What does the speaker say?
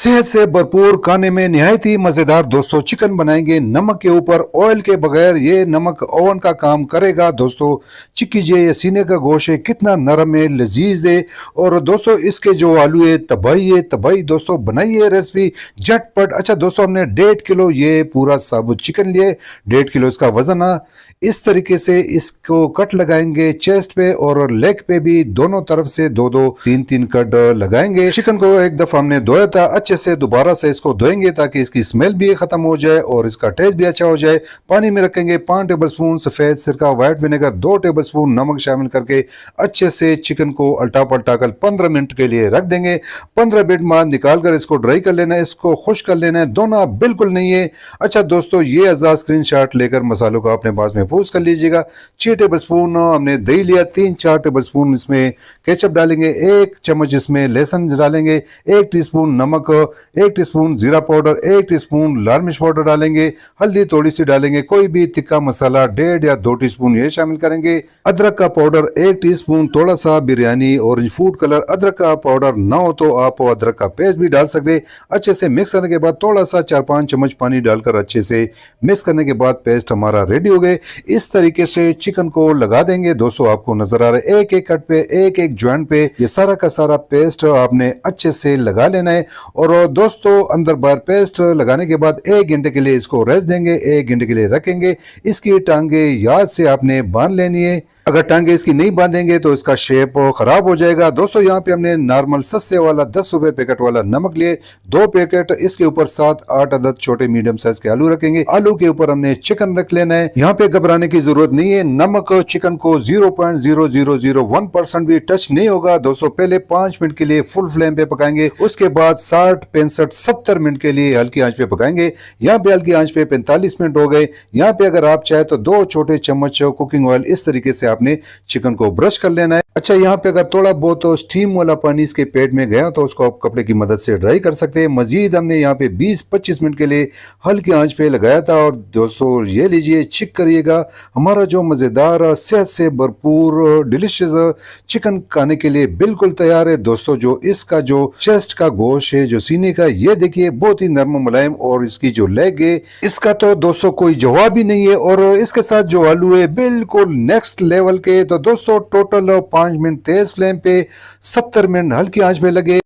सेहत से भरपूर खाने में निहायत ही मजेदार दोस्तों चिकन बनाएंगे नमक के ऊपर ऑयल के बगैर। ये नमक ओवन का काम करेगा दोस्तों। चेक कीजिए ये सीने का गोश्त है, कितना नरम है, लजीज है। और दोस्तों इसके जो आलू है तबाही दोस्तों। बनाइए रेसिपी झटपट। अच्छा दोस्तों, हमने 1.5 किलो ये पूरा साबुत चिकन लिए, 1.5 किलो इसका वजन है। इस तरीके से इसको कट लगाएंगे चेस्ट पे और लेग पे भी, दोनों तरफ से 2-2 3-3 कट लगाएंगे। चिकन को एक दफा हमने धोया था, अच्छे से दोबारा से इसको धोएंगे ताकि इसकी स्मेल भी खत्म हो जाए और इसका टेस्ट भी अच्छा हो जाए। पानी में रखेंगे 5 टेबलस्पून सफेद सिरका, व्हाइट विनेगर, 2 टेबलस्पून नमक शामिल करके अच्छे से चिकन को अल्टा पलटा कर 15 मिनट के लिए रख देंगे। 15 मिनट बाद निकाल कर इसको ड्राई कर लेना है, इसको खुश्क कर लेना है, धोना बिल्कुल नहीं है। अच्छा दोस्तों, ये आजाद स्क्रीनशॉट लेकर मसालों को अपने पास महफूज कर लीजिएगा। 6 टेबलस्पून हमने दही लिया, 3-4 टेबलस्पून इसमें केचप डालेंगे, 1 चम्मच इसमें लहसुन डालेंगे, 1 टीस्पून नमक, 1 टीस्पून जीरा पाउडर, 1 टीस्पून लाल मिर्च पाउडर डालेंगे, हल्दी थोड़ी सी डालेंगे, कोई भी तिक्का मसाला 1.5 या 2 टीस्पून ये शामिल करेंगे। अदरक का पाउडर 1 टीस्पून, थोड़ा सा बिरयानी ऑरेंज फूड कलर। अदरक का पाउडर ना हो तो आप अदरक का पेस्ट भी डाल सकते। अच्छे से मिक्स करने के बाद थोड़ा सा 4-5 चम्मच पानी डालकर अच्छे से मिक्स करने के बाद पेस्ट हमारा रेडी हो गए। इस तरीके से चिकन को लगा देंगे दोस्तों। आपको नजर आ रहा है एक एक कट पे, एक एक ज्वाइंट पे ये सारा का सारा पेस्ट आपने अच्छे से लगा लेना है। और दोस्तों अंदर बाहर पेस्ट लगाने के बाद 1 घंटे के लिए इसको रेस्ट देंगे, 1 घंटे के लिए रखेंगे। इसकी टांगे याद से आपने बांध लेनी है। अगर टांगे इसकी नहीं बांधेंगे तो इसका शेप खराब हो जाएगा। दोस्तों यहाँ पे हमने नॉर्मल सस्ते वाला 10 रुपए पैकेट वाला नमक लिए, 2 पैकेट। इसके ऊपर 7-8 अदद छोटे मीडियम साइज के आलू रखेंगे। आलू के ऊपर हमने चिकन रख लेना है। यहाँ पे घबराने की जरूरत नहीं है। नमक चिकन को 0.0001% भी टच नहीं होगा दोस्तों। पहले 5 मिनट के लिए फुल फ्लेम पे पकाएंगे, उसके बाद 60, 65, 70 मिनट के लिए हल्की आंच पे पकाएंगे। यहाँ पे हल्की आंच पे 45 मिनट हो गए। यहाँ पे अगर आप चाहे तो 2 छोटे चम्मच कुकिंग ऑयल इस तरीके से आपने चिकन को ब्रश कर लेना है। अच्छा, यहाँ पे अगर थोड़ा बहुत स्टीम वाला पानी इसके पेट में गया तो उसको आप कपड़े की मदद से ड्राई कर सकते हैं। मजीद हमने यहाँ पे 20-25 मिनट के लिए हल्की आंच पे लगाया था। और दोस्तों ये लीजिए, चेक करिएगा, हमारा जो मजेदार सेहत से भरपूर डिलीशियस चिकन खाने के लिए बिल्कुल तैयार है दोस्तों। जो इसका जो चेस्ट का गोश्त है, जो सीने का, ये देखिए बहुत ही नरम मुलायम। और इसकी जो लेग है, इसका तो दोस्तों कोई जवाब ही नहीं है। और इसके साथ जो आलू है बिल्कुल नेक्स्ट लेवल के। तो दोस्तों टोटल 5 मिनट तेज फ्लेम पे, 70 मिनट हल्की आंच पे लगे।